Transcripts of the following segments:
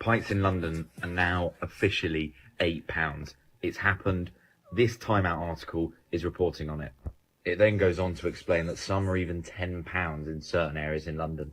Pints in London are now officially £8. It's happened. This Time Out article is reporting on it. It then goes on to explain that some are even £10 in certain areas in London.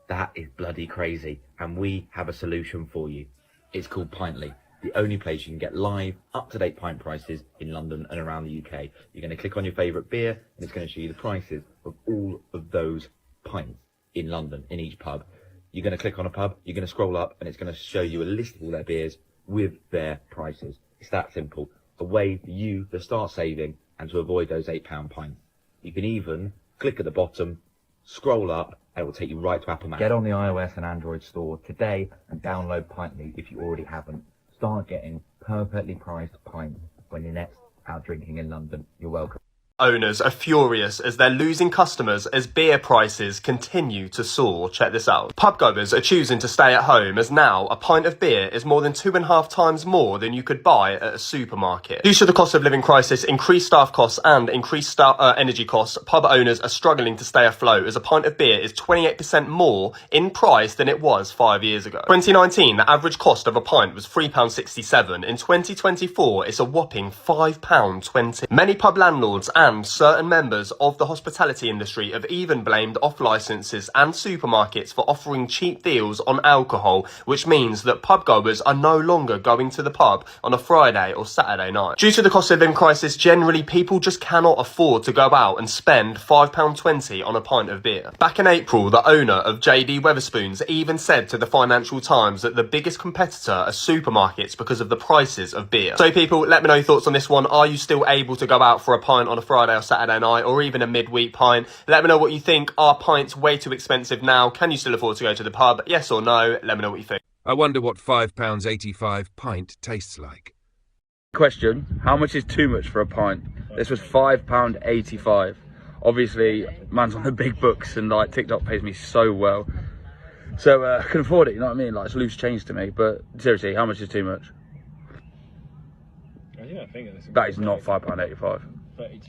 That is bloody crazy, and we have a solution for you. It's called Pintly, the only place you can get live, up-to-date pint prices in London and around the UK. You're going to click on your favourite beer, and it's going to show you the prices of all of those pints in London, in each pub. You're going to click on a pub, you're going to scroll up, and it's going to show you a list of all their beers with their prices. It's that simple. A way for you to start saving and to avoid those £8 pints. You can even click at the bottom, scroll up, and it will take you right to Apple Maps. Get on the iOS and Android store today and download Pintly if you already haven't. Start getting perfectly priced pints when you're next out drinking in London. You're welcome. Owners are furious as they're losing customers as beer prices continue to soar. Check this out. Pubgoers are choosing to stay at home as now a pint of beer is more than 2.5 times more than you could buy at a supermarket. Due to the cost of living crisis, increased staff costs and increased energy costs, pub owners are struggling to stay afloat as a pint of beer is 28% more in price than it was 5 years ago. 2019, the average cost of a pint was £3.67. In 2024, it's a whopping £5.20. Many pub landlords and certain members of the hospitality industry have even blamed off licenses and supermarkets for offering cheap deals on alcohol, which means that pubgoers are no longer going to the pub on a Friday or Saturday night. Due to the cost of living crisis, generally people just cannot afford to go out and spend £5.20 on a pint of beer. Back in April, the owner of JD Wetherspoons even said to the Financial Times that the biggest competitor are supermarkets because of the prices of beer. So people, let me know your thoughts on this one. Are you still able to go out for a pint on a Friday or Saturday night, or even a midweek pint? Let me know what you think. Are pints way too expensive now? Can you still afford to go to the pub? Yes or no? Let me know what you think. I wonder what £5.85 pint tastes like. Question, how much is too much for a pint? This was £5.85. Obviously, man's on the big books and like TikTok pays me so well. So I can afford it, you know what I mean? Like, it's loose change to me, but seriously, how much is too much? That is not £5.85.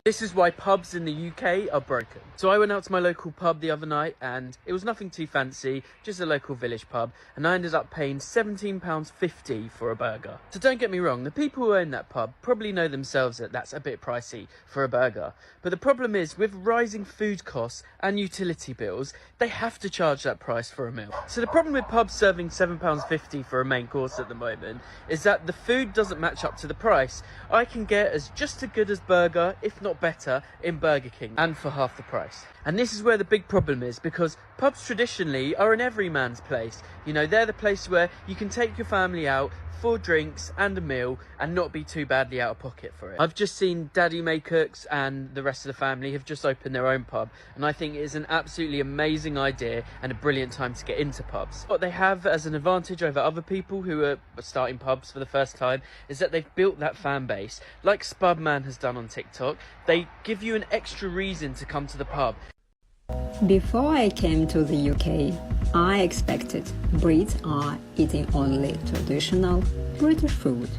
This is why pubs in the UK are broken. So I went out to my local pub the other night and it was nothing too fancy, just a local village pub, and I ended up paying £17.50 for a burger. So don't get me wrong, the people who own that pub probably know themselves that that's a bit pricey for a burger. But the problem is, with rising food costs and utility bills, they have to charge that price for a meal. So the problem with pubs serving £7.50 for a main course at the moment is that the food doesn't match up to the price. I can get as just as good as burger, if not better, in Burger King, and for half the price. And this is where the big problem is, because pubs traditionally are an everyman's place. You know, they're the place where you can take your family out for drinks and a meal and not be too badly out of pocket for it. I've just seen Daddy May Cooks and the rest of the family have just opened their own pub, and I think it is an absolutely amazing idea and a brilliant time to get into pubs. What they have as an advantage over other people who are starting pubs for the first time is that they've built that fan base. Like Spudman has done on TikTok, they give you an extra reason to come to the pub. Before I came to the UK, I expected Brits are eating only traditional British food,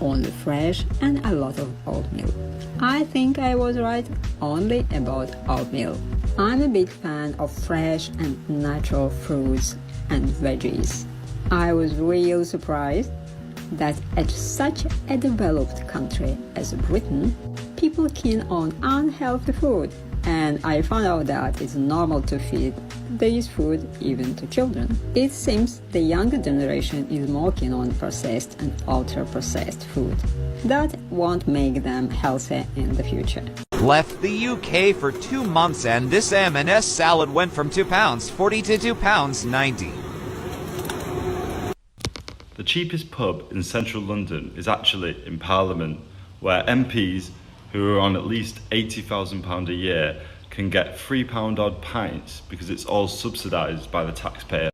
only fresh and a lot of oatmeal. I think I was right only about oatmeal. I'm a big fan of fresh and natural fruits and veggies. I was real surprised that at such a developed country as Britain, people keen on unhealthy food. And I found out that it's normal to feed this food even to children. It seems the younger generation is more keen on processed and ultra-processed food. That won't make them healthy in the future. Left the UK for 2 months and this M&S salad went from £2.40 to £2.90. The cheapest pub in central London is actually in Parliament, where MPs who are on at least £80,000 a year can get £3 odd pints because it's all subsidised by the taxpayer.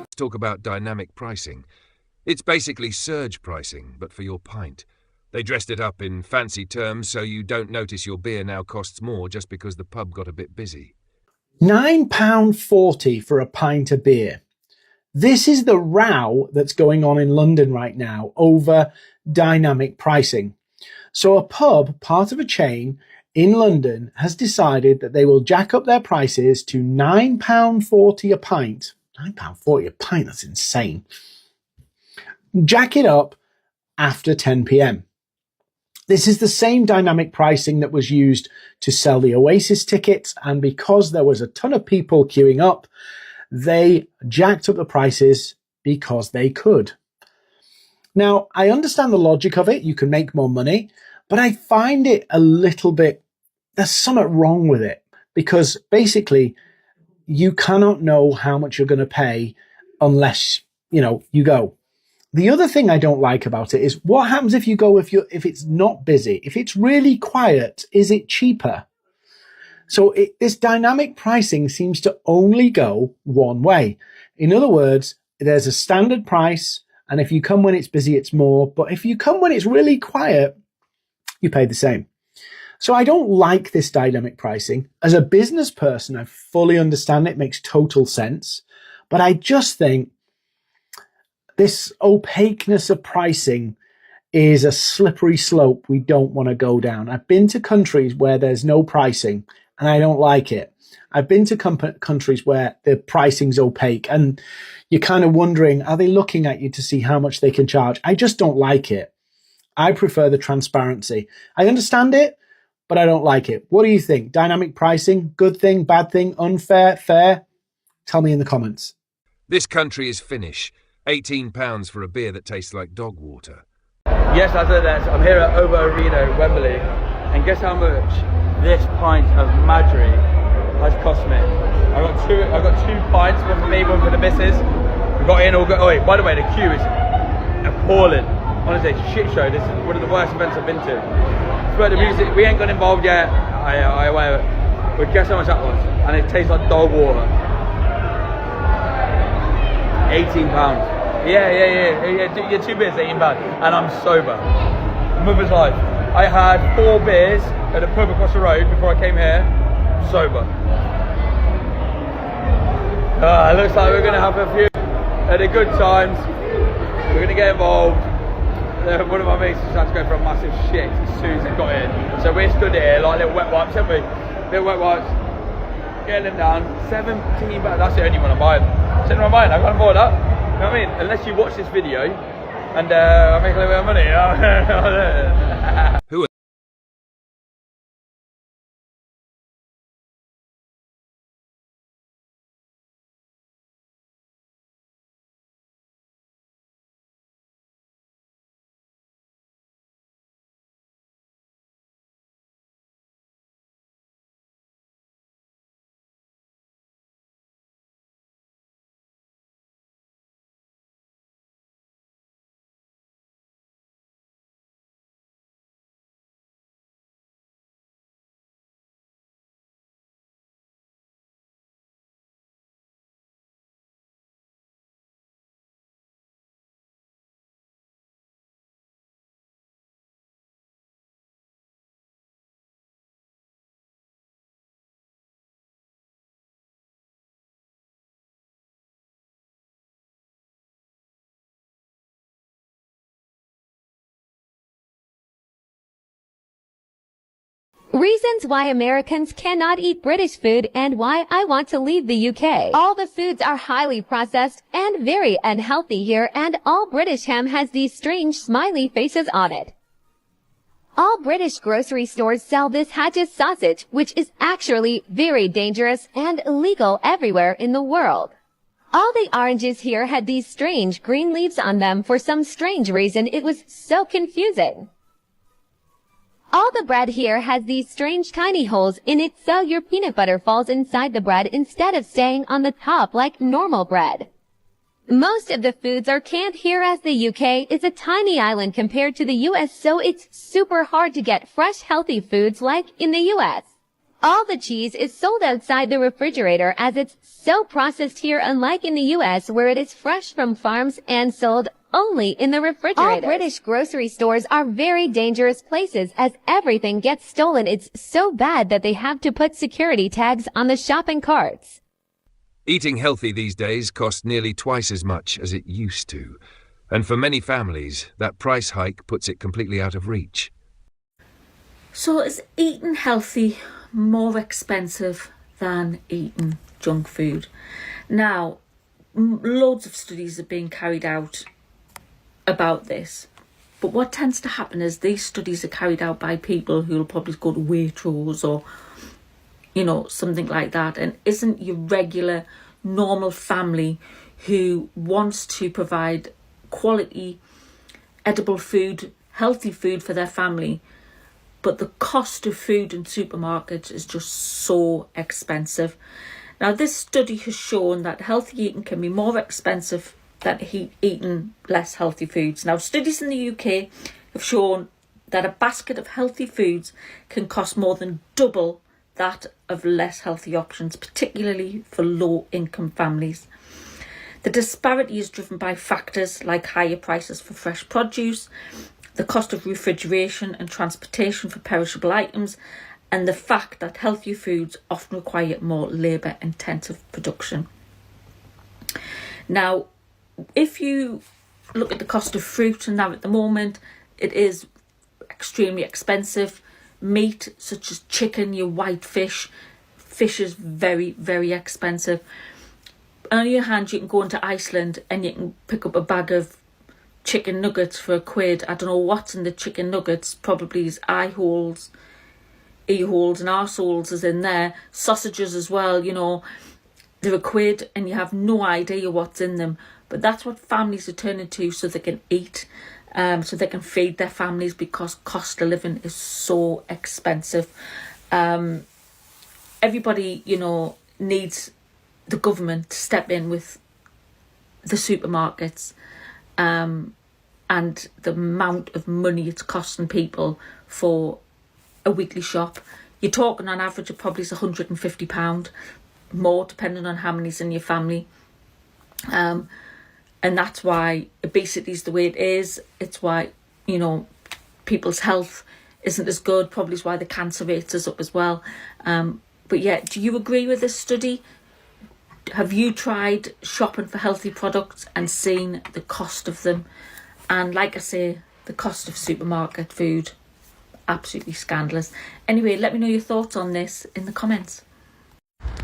Let's talk about dynamic pricing. It's basically surge pricing, but for your pint. They dressed it up in fancy terms so you don't notice your beer now costs more just because the pub got a bit busy. £9.40 for a pint of beer. This is the row that's going on in London right now over dynamic pricing. So a pub, part of a chain in London, has decided that they will jack up their prices to £9.40 a pint. £9.40 a pint, that's insane. Jack it up after 10 p.m. This is the same dynamic pricing that was used to sell the Oasis tickets, and because there was a ton of people queuing up, they jacked up the prices because they could. Now, I understand the logic of it. You can make more money, but I find it a little bit, there's something wrong with it, because basically you cannot know how much you're going to pay unless, you go. The other thing I don't like about it is what happens if you go, if it's not busy, if it's really quiet, is it cheaper? So this dynamic pricing seems to only go one way. In other words, there's a standard price, and if you come when it's busy, it's more. But if you come when it's really quiet, you pay the same. So I don't like this dynamic pricing. As a business person, I fully understand it, makes total sense. But I just think this opaqueness of pricing is a slippery slope we don't want to go down. I've been to countries where there's no pricing, and I don't like it. I've been to countries where the pricing's opaque, and you're kind of wondering, are they looking at you to see how much they can charge? I just don't like it. I prefer the transparency. I understand it, but I don't like it. What do you think? Dynamic pricing, good thing, bad thing, unfair, fair? Tell me in the comments. This country is Finnish. £18 for a beer that tastes like dog water. Yes, I said that. I'm here at Ovo Arena, Wembley, and guess how much this pint of Madry has cost me? I got two pints, one for me, one for the missus. We got in all good. Oh wait, by the way, the queue is appalling. Honestly, it's a shit show. This is one of the worst events I've been to. But the music, we ain't got involved yet. But guess how much that was? And it tastes like dog water. £18. Yeah. You're 2 beers, £18, and I'm sober. Mother's life. I had 4 beers at a pub across the road before I came here. Sober. It looks like we're gonna have a few at a good times. We're gonna get involved. One of my mates just had to go for a massive shit as soon as he got in. So we're stood here like little wet wipes, haven't we? Little wet wipes. Getting them down. £17. That's the only one I'm buying. It's in my mind. I can't afford that. You know what I mean? Unless you watch this video and I make a little bit of money. You know? Who are Reasons why Americans cannot eat British food and why I want to leave the UK. All the foods are highly processed and very unhealthy here, and all British ham has these strange smiley faces on it. All British grocery stores sell this Hatch's sausage, which is actually very dangerous and illegal everywhere in the world. All the oranges here had these strange green leaves on them for some strange reason. It was so confusing. All the bread here has these strange tiny holes in it, so your peanut butter falls inside the bread instead of staying on the top like normal bread. Most of the foods are canned here, as the UK is a tiny island compared to the US, so it's super hard to get fresh, healthy foods like in the US. All the cheese is sold outside the refrigerator as it's so processed here, unlike in the US where it is fresh from farms and sold only in the refrigerator. All British grocery stores are very dangerous places as everything gets stolen. It's so bad that they have to put security tags on the shopping carts. Eating healthy these days costs nearly twice as much as it used to. And for many families, that price hike puts it completely out of reach. So is eating healthy more expensive than eating junk food? Now, loads of studies are being carried out about this. But what tends to happen is these studies are carried out by people who will probably go to Waitrose or, you know, something like that, and isn't your regular, normal family who wants to provide quality, edible food, healthy food for their family, but the cost of food in supermarkets is just so expensive. Now, this study has shown that healthy eating can be more expensive than eating less healthy foods. Now, studies in the UK have shown that a basket of healthy foods can cost more than double that of less healthy options, particularly for low-income families. The disparity is driven by factors like higher prices for fresh produce, the cost of refrigeration and transportation for perishable items, and the fact that healthier foods often require more labour-intensive production. Now, if you look at the cost of fruit and that at the moment, it is extremely expensive. Meat, such as chicken, your white fish is very, very expensive. On the other hand, you can go into Iceland and you can pick up a bag of chicken nuggets for £1. I don't know what's in the chicken nuggets, probably his eye holes, ear holes and arseholes is in there. Sausages as well, you know, they're £1 and you have no idea what's in them. But that's what families are turning to so they can eat, so they can feed their families, because cost of living is so expensive. Everybody, you know, needs the government to step in with the supermarkets and the amount of money it's costing people for a weekly shop. You're talking on average of probably £150 more, depending on how many's in your family. And that's why obesity is the way it is. It's why, you know, people's health isn't as good. Probably is why the cancer rate is up as well. But yeah, do you agree with this study? Have you tried shopping for healthy products and seen the cost of them? And like I say, the cost of supermarket food, absolutely scandalous. Anyway, let me know your thoughts on this in the comments.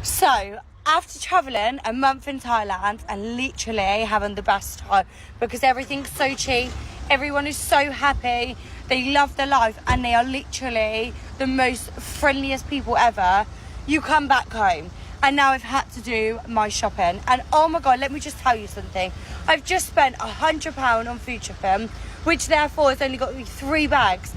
So, after travelling a month in Thailand and literally having the best time, because everything's so cheap, everyone is so happy, they love their life, and they are literally the most friendliest people ever, you come back home. And now I've had to do my shopping. And oh my God, let me just tell you something. I've just spent £100 on food shopping, which therefore has only got me 3 bags.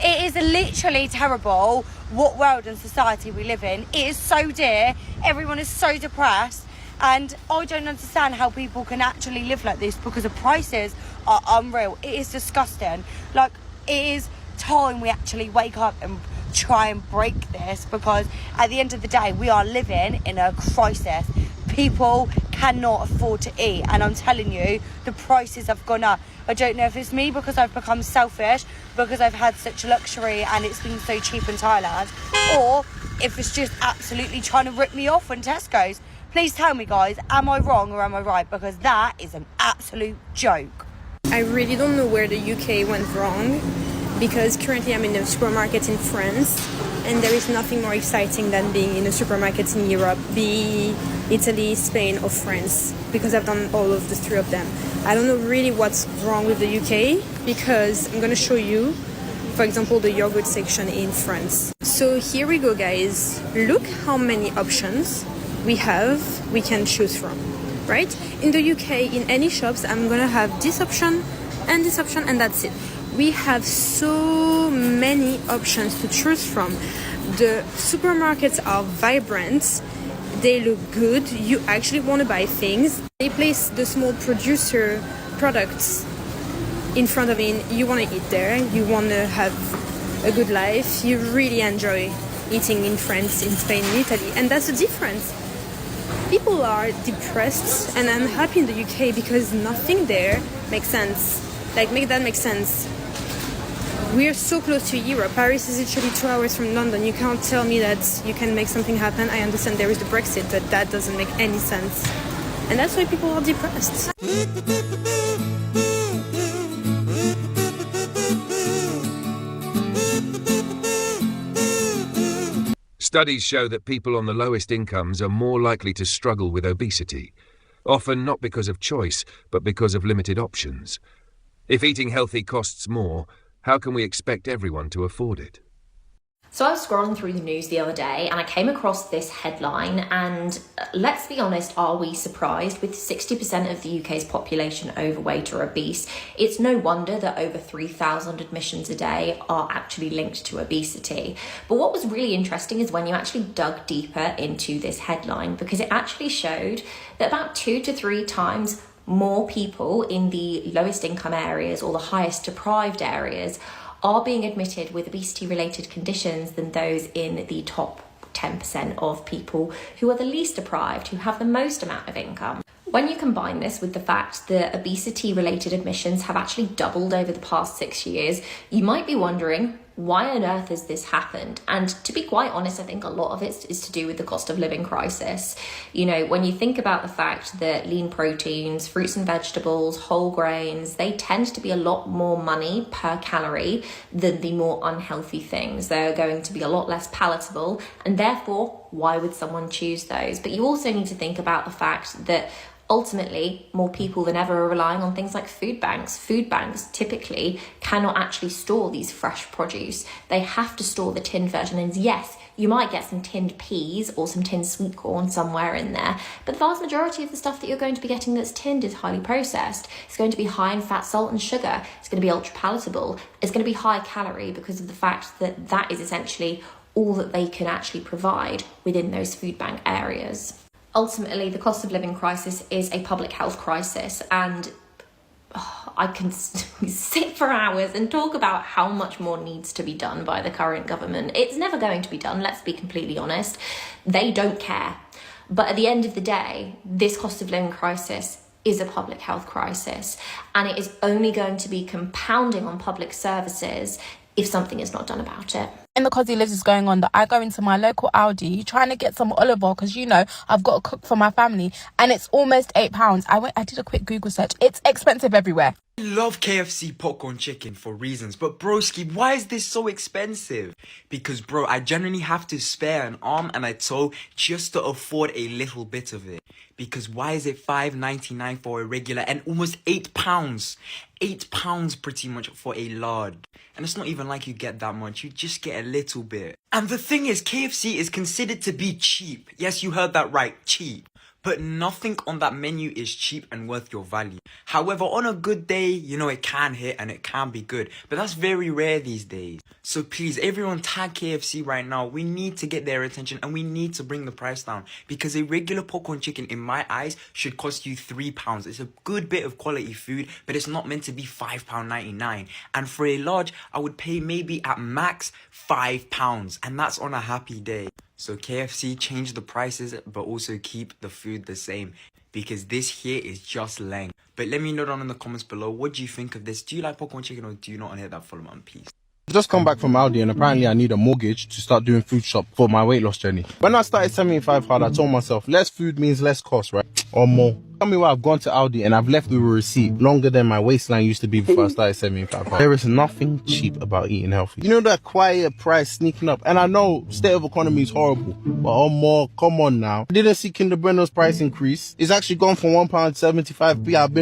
It is literally terrible what world and society we live in. It is so dear. Everyone is so depressed. And I don't understand how people can actually live like this, because the prices are unreal. It is disgusting. Like, it is time we actually wake up and try and break this, because at the end of the day, we are living in a crisis. People cannot afford to eat, and I'm telling you, the prices have gone up. I don't know if it's me because I've become selfish, because I've had such luxury and it's been so cheap in Thailand, or if it's just absolutely trying to rip me off in Tesco's. Please tell me, guys, am I wrong or am I right? Because that is an absolute joke. I really don't know where the UK went wrong, because currently I'm in a supermarket in France, and there is nothing more exciting than being in a supermarket in Europe, be Italy, Spain or France, because I've done all of the 3 of them. I don't know really what's wrong with the UK, because I'm going to show you, for example, the yogurt section in France. So here we go, guys. Look how many options we can choose from, right? In the UK, in any shops, I'm going to have this option, and that's it. We have so many options to choose from. The supermarkets are vibrant, they look good, you actually want to buy things. They place the small producer products in front of you, you want to eat there, you want to have a good life, you really enjoy eating in France, in Spain, in Italy, and that's the difference. People are depressed and unhappy in the UK because nothing there makes sense. Like, make that make sense. We're so close to Europe. Paris is literally 2 hours from London. You can't tell me that you can make something happen. I understand there is the Brexit, but that doesn't make any sense. And that's why people are depressed. Studies show that people on the lowest incomes are more likely to struggle with obesity, often not because of choice, but because of limited options. If eating healthy costs more, how can we expect everyone to afford it? So I was scrolling through the news the other day and I came across this headline, and let's be honest, are we surprised? With 60% of the UK's population overweight or obese, it's no wonder that over 3,000 admissions a day are actually linked to obesity. But what was really interesting is when you actually dug deeper into this headline, because it actually showed that about 2 to 3 times more people in the lowest income areas or the highest deprived areas are being admitted with obesity-related conditions than those in the top 10% of people who are the least deprived, who have the most amount of income. When you combine this with the fact that obesity-related admissions have actually doubled over the past 6 years, you might be wondering, why on earth has this happened? And to be quite honest, I think a lot of it is to do with the cost of living crisis. You know, when you think about the fact that lean proteins, fruits and vegetables, whole grains, they tend to be a lot more money per calorie than the more unhealthy things. They're going to be a lot less palatable, and therefore, why would someone choose those? But you also need to think about the fact that ultimately, more people than ever are relying on things like food banks. Food banks typically cannot actually store these fresh produce. They have to store the tinned version. And yes, you might get some tinned peas or some tinned sweet corn somewhere in there, but the vast majority of the stuff that you're going to be getting that's tinned is highly processed. It's going to be high in fat, salt and sugar. It's going to be ultra palatable. It's going to be high calorie because of the fact that that is essentially all that they can actually provide within those food bank areas. Ultimately, the cost of living crisis is a public health crisis, and I can sit for hours and talk about how much more needs to be done by the current government. It's never going to be done, let's be completely honest. They don't care. But at the end of the day, this cost of living crisis is a public health crisis, and it is only going to be compounding on public services if something is not done about it. In the Cosy Lives is going on that I go into my local Aldi trying to get some olive oil because, you know, I've got to cook for my family, and it's almost £8. I did a quick Google search. It's expensive everywhere. I love KFC popcorn chicken for reasons, but broski, why is this so expensive? Because bro, I generally have to spare an arm and a toe just to afford a little bit of it. Because why is it $5.99 for a regular and almost £8? £8 pretty much for a lard. And it's not even like you get that much, you just get a little bit. And the thing is, KFC is considered to be cheap. Yes, you heard that right, cheap. But nothing on that menu is cheap and worth your value. However, on a good day, you know, it can hit and it can be good. But that's very rare these days. So please, everyone tag KFC right now. We need to get their attention and we need to bring the price down. Because a regular popcorn chicken, in my eyes, should cost you £3. It's a good bit of quality food, but it's not meant to be £5.99. And for a large, I would pay maybe at max £5. And that's on a happy day. So KFC, change the prices, but also keep the food the same, because this here is just lame. But let me know down in the comments below, what do you think of this? Do you like popcorn chicken or do you not? And hit that follow button, please. Just come back from Aldi and apparently I need a mortgage to start doing food shop for my weight loss journey. When I started 75 hard, I told myself less food means less cost, right? Or more. Tell me why I've gone to Aldi and I've left with a receipt longer than my waistline used to be before I started 75 hard. There is nothing cheap about eating healthy. You know that quiet price sneaking up, and I know state of economy is horrible, but oh more, come on now. I didn't see Kinder Bueno's price increase. It's actually gone from £1.75p. I've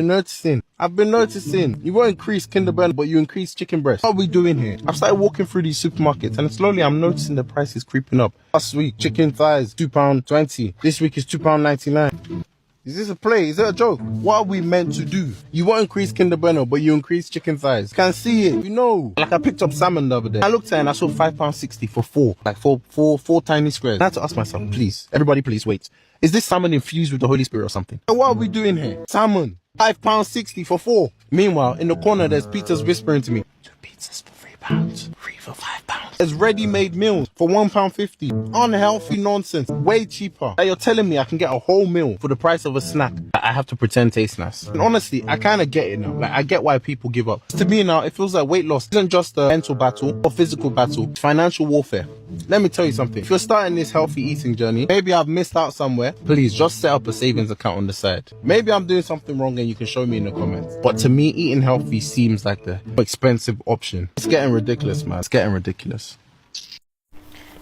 been noticing. You won't increase Kinder Bueno, but you increase chicken breast. What are we doing here? I've started walking through these supermarkets and slowly I'm noticing the prices creeping up. Last week, chicken thighs, £2.20. This week is £2.99. Is this a play? Is it a joke? What are we meant to do? You won't increase Kinder Bueno, but you increase chicken thighs. You can see it, you know. Like I picked up salmon the other day. I looked at it and I saw £5.60 for four. Like four tiny squares. I had to ask myself, please, everybody please wait. Is this salmon infused with the Holy Spirit or something? What are we doing here? Salmon, £5.60 for 4. Meanwhile, in the corner, there's Peter's whispering to me, 2 pizzas for £3, 3 for £5. There's ready-made meals for £1.50. Unhealthy nonsense. Way cheaper. Like, you're telling me I can get a whole meal for the price of a snack. I have to pretend tastes nice. And honestly, I kind of get it now. Like, I get why people give up. To me now, it feels like weight loss isn't just a mental battle or physical battle. It's financial warfare. Let me tell you something. If you're starting this healthy eating journey, maybe I've missed out somewhere. Please just set up a savings account on the side. Maybe I'm doing something wrong and you can show me in the comments. But to me, eating healthy seems like the expensive option. It's getting ridiculous, man. It's getting ridiculous.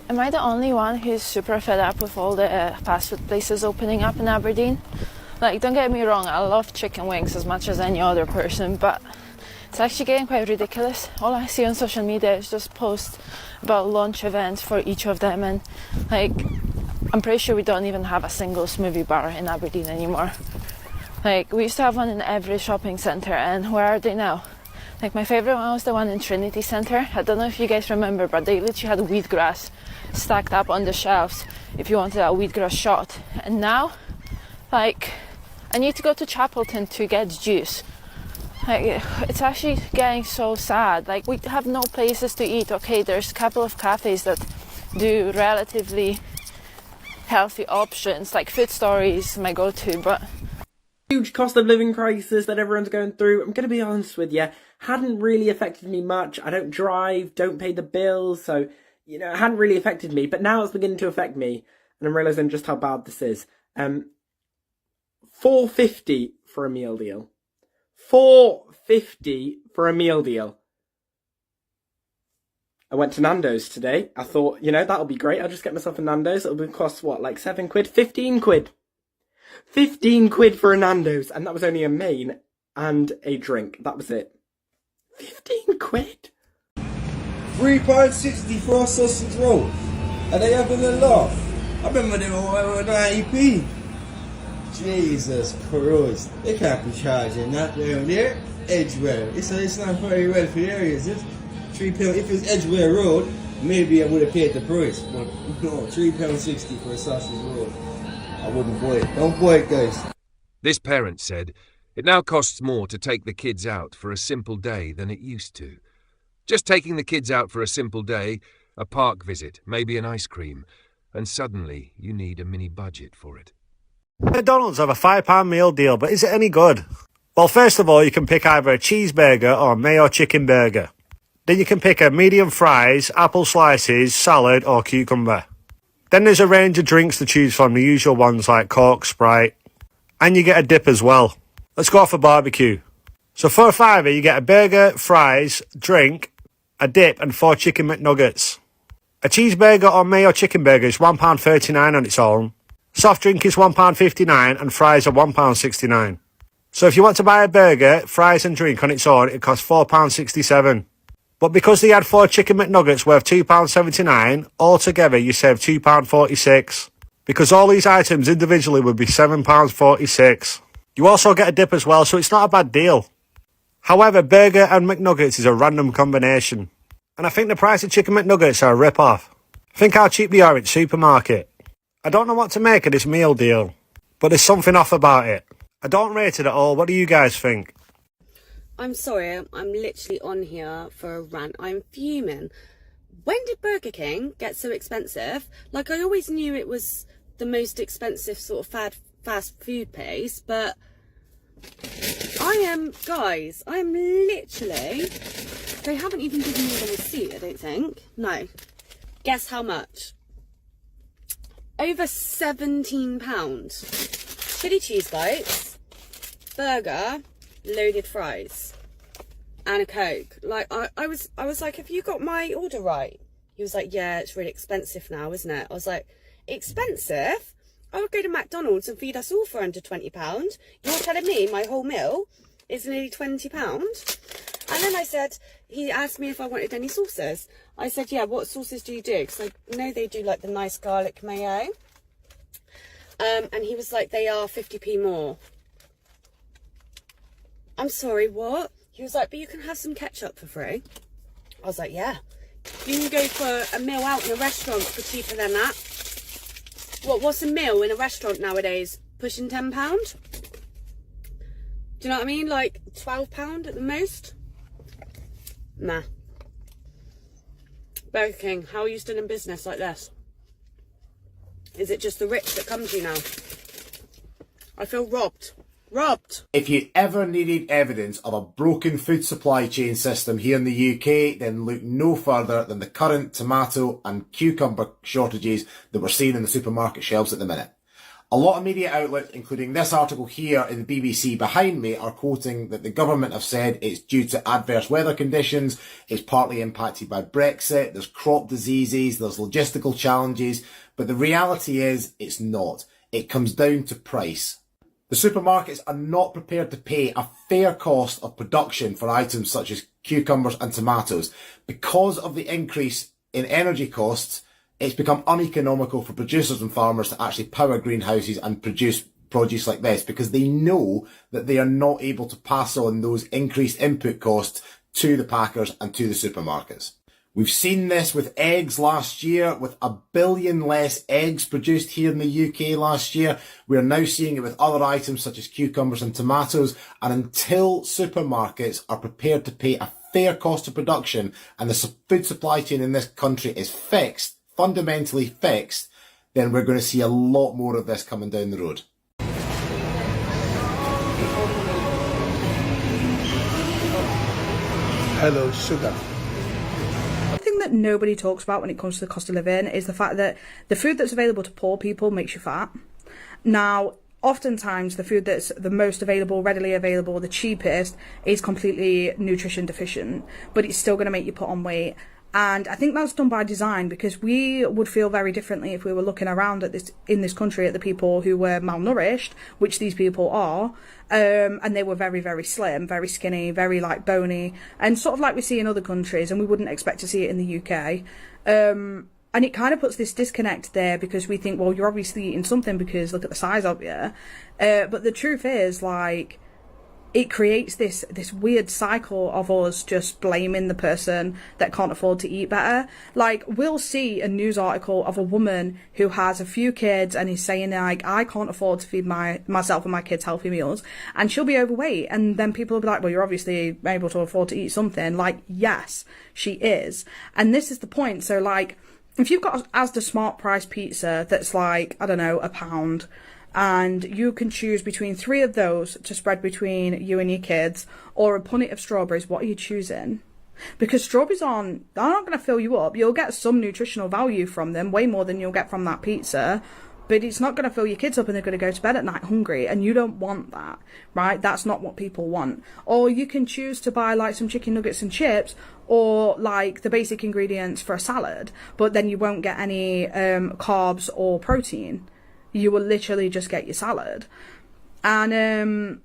Am I the only one who's super fed up with all the fast food places opening up in Aberdeen? Like, don't get me wrong, I love chicken wings as much as any other person, but it's actually getting quite ridiculous. All I see on social media is just posts about launch events for each of them, and like, I'm pretty sure we don't even have a single smoothie bar in Aberdeen anymore. Like, we used to have one in every shopping centre, and where are they now? Like, my favourite one was the one in Trinity Centre. I don't know if you guys remember, but they literally had wheatgrass stacked up on the shelves if you wanted a wheatgrass shot. And now, like, I need to go to Chapelton to get juice. Like, it's actually getting so sad. Like, we have no places to eat. Okay, there's a couple of cafes that do relatively healthy options, like Food Stories, my go-to, but huge cost of living crisis that everyone's going through. I'm going to be honest with you, hadn't really affected me much. I don't drive, don't pay the bills, so, you know, it hadn't really affected me, but now it's beginning to affect me, and I'm realising just how bad this is. $4.50 for a meal deal. $4.50 for a meal deal. I went to Nando's today. I thought, you know, that'll be great. I'll just get myself a Nando's. It'll cost, what, like 7 quid? 15 quid. 15 quid for a Nando's, and that was only a main and a drink. That was it. 15 quid? £3.60 for a sausage roll. Are they having a laugh? I remember they were 90p. Jesus Christ. They can't be charging that down there. Edgware. It's not very well for the area, is it? £3. If it's Edgware Road, maybe I would have paid the price. But no, £3.60 for a sausage roll. I wouldn't buy it. Don't buy it, guys. This parent said, it now costs more to take the kids out for a simple day than it used to. Just taking the kids out for a simple day, a park visit, maybe an ice cream, and suddenly you need a mini budget for it. McDonald's have a £5 meal deal, but is it any good? Well, first of all, you can pick either a cheeseburger or a mayo chicken burger. Then you can pick a medium fries, apple slices, salad or cucumber. Then there's a range of drinks to choose from, the usual ones like Coke, Sprite. And you get a dip as well. Let's go for barbecue. So for a £5, you get a burger, fries, drink, a dip and 4 chicken McNuggets. A cheeseburger or mayo chicken burger is £1.39 on its own. Soft drink is £1.59 and fries are £1.69. So if you want to buy a burger, fries and drink on its own, it costs £4.67. But because they had 4 chicken McNuggets worth £2.79, altogether you save £2.46. Because all these items individually would be £7.46. You also get a dip as well, so it's not a bad deal. However, burger and McNuggets is a random combination. And I think the price of chicken McNuggets are a rip-off. Think how cheap they are at supermarket. I don't know what to make of this meal deal, but there's something off about it. I don't rate it at all. What do you guys think? I'm sorry, I'm literally on here for a rant. I'm fuming. When did Burger King get so expensive? Like, I always knew it was the most expensive sort of fast food place, but I am literally, they haven't even given me the receipt, I don't think. No. Guess how much? Over £17. Chili cheese bites, burger, loaded fries, and a Coke. Like, I was like, have you got my order right? He was like, yeah, it's really expensive now, isn't it? I was like, expensive? I would go to McDonald's and feed us all for under £20. You're telling me my whole meal is nearly £20? And then I said, he asked me if I wanted any sauces. I said, yeah, what sauces do you do? Because I know they do like the nice garlic mayo. And he was like, they are 50p more. I'm sorry, what? He was like, but you can have some ketchup for free. I was like, yeah. You can go for a meal out in a restaurant for cheaper than that. What's a meal in a restaurant nowadays? Pushing £10? Do you know what I mean? Like £12 at the most? Nah. Burger King, how are you still in business like this? Is it just the rich that come to you now? I feel robbed. Robbed! If you ever needed evidence of a broken food supply chain system here in the UK, then look no further than the current tomato and cucumber shortages that we're seeing in the supermarket shelves at the minute. A lot of media outlets, including this article here in the BBC behind me, are quoting that the government have said it's due to adverse weather conditions, it's partly impacted by Brexit, there's crop diseases, there's logistical challenges, but the reality is it's not. It comes down to price. The supermarkets are not prepared to pay a fair cost of production for items such as cucumbers and tomatoes. Because of the increase in energy costs, it's become uneconomical for producers and farmers to actually power greenhouses and produce produce like this, because they know that they are not able to pass on those increased input costs to the packers and to the supermarkets. We've seen this with eggs last year, with 1 billion less eggs produced here in the UK last year. We are now seeing it with other items such as cucumbers and tomatoes. And until supermarkets are prepared to pay a fair cost of production and the food supply chain in this country is fixed, fundamentally fixed, then we're going to see a lot more of this coming down the road. Hello, sugar. That nobody talks about when it comes to the cost of living is the fact that the food that's available to poor people makes you fat. Now, oftentimes the food that's the most available, readily available, the cheapest is completely nutrition deficient, but it's still going to make you put on weight. And I think that's done by design, because we would feel very differently if we were looking around at this in this country at the people who were malnourished, which these people are, and they were very, very slim, very skinny, very like bony, and sort of like we see in other countries, and we wouldn't expect to see it in the UK. And it kind of puts this disconnect there, because we think, well, you're obviously eating something because look at the size of you. But the truth is, like, it creates this weird cycle of us just blaming the person that can't afford to eat better. Like, we'll see a news article of a woman who has a few kids and is saying, like, I can't afford to feed myself and my kids healthy meals, and she'll be overweight, and then people will be like, well, you're obviously able to afford to eat something. Like, yes, she is. And this is the point. So, like, if you've got Asda Smart Price pizza that's like, I don't know, £1, and you can choose between 3 of those to spread between you and your kids, or a punnet of strawberries, what are you choosing? Because strawberries they're not going to fill you up. You'll get some nutritional value from them, way more than you'll get from that pizza, but it's not going to fill your kids up and they're going to go to bed at night hungry, and you don't want that, right? That's not what people want. Or you can choose to buy like some chicken nuggets and chips, or like the basic ingredients for a salad, but then you won't get any carbs or protein. You will literally just get your salad. And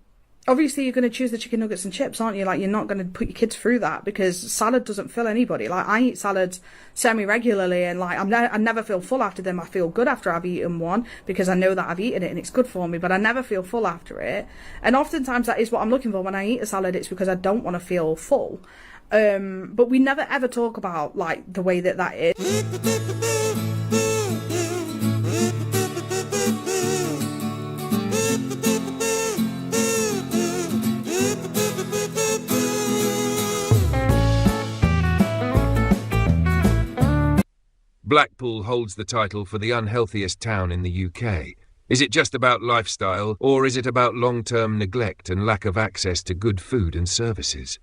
obviously you're going to choose the chicken nuggets and chips, aren't you? Like, you're not going to put your kids through that, because salad doesn't fill anybody. Like, I eat salads semi-regularly, and like I never feel full after them. I feel good after I've eaten one, because I know that I've eaten it and it's good for me, but I never feel full after it. And oftentimes that is what I'm looking for when I eat a salad. It's because I don't want to feel full. But we never ever talk about like the way that is. Blackpool holds the title for the unhealthiest town in the UK. Is it just about lifestyle, or is it about long-term neglect and lack of access to good food and services?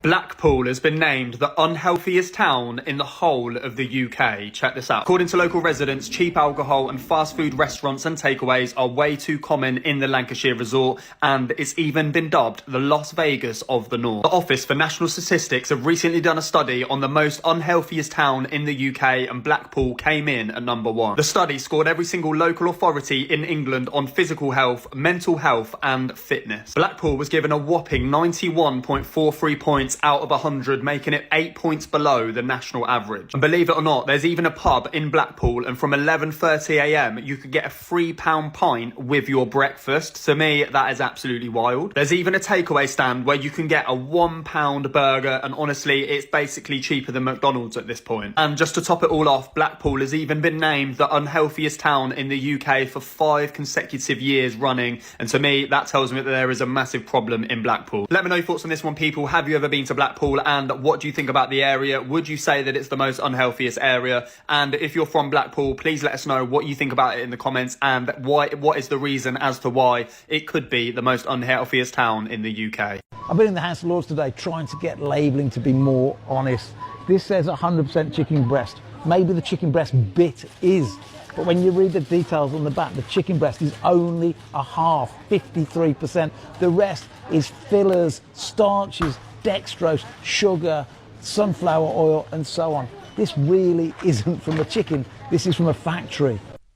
Blackpool has been named the unhealthiest town in the whole of the UK. Check this out. According to local residents, cheap alcohol and fast food restaurants and takeaways are way too common in the Lancashire resort, and it's even been dubbed the Las Vegas of the North. The Office for National Statistics have recently done a study on the most unhealthiest town in the UK, and Blackpool came in at number 1. The study scored every single local authority in England on physical health, mental health and fitness. Blackpool was given a whopping 91.43 points out of 100, making it 8 points below the national average. And believe it or not, there's even a pub in Blackpool, and from 11:30 a.m. you could get a £3 pint with your breakfast. To me, that is absolutely wild. There's even a takeaway stand where you can get a £1 burger, and honestly, it's basically cheaper than McDonald's at this point. And just to top it all off, Blackpool has even been named the unhealthiest town in the UK for 5 consecutive years running, and to me, that tells me that there is a massive problem in Blackpool. Let me know your thoughts on this one, people. Have you ever been been to Blackpool, and what do you think about the area? Would you say that it's the most unhealthiest area? And if you're from Blackpool, please let us know what you think about it in the comments, and what is the reason as to why it could be the most unhealthiest town in the UK. I've been in the House of Lords today trying to get labelling to be more honest. This says 100% chicken breast. Maybe the chicken breast bit is, but when you read the details on the back, the chicken breast is only a half, 53%. The rest is fillers, starches, dextrose, sugar, sunflower oil, and so on. This really isn't from a chicken, this is from a factory.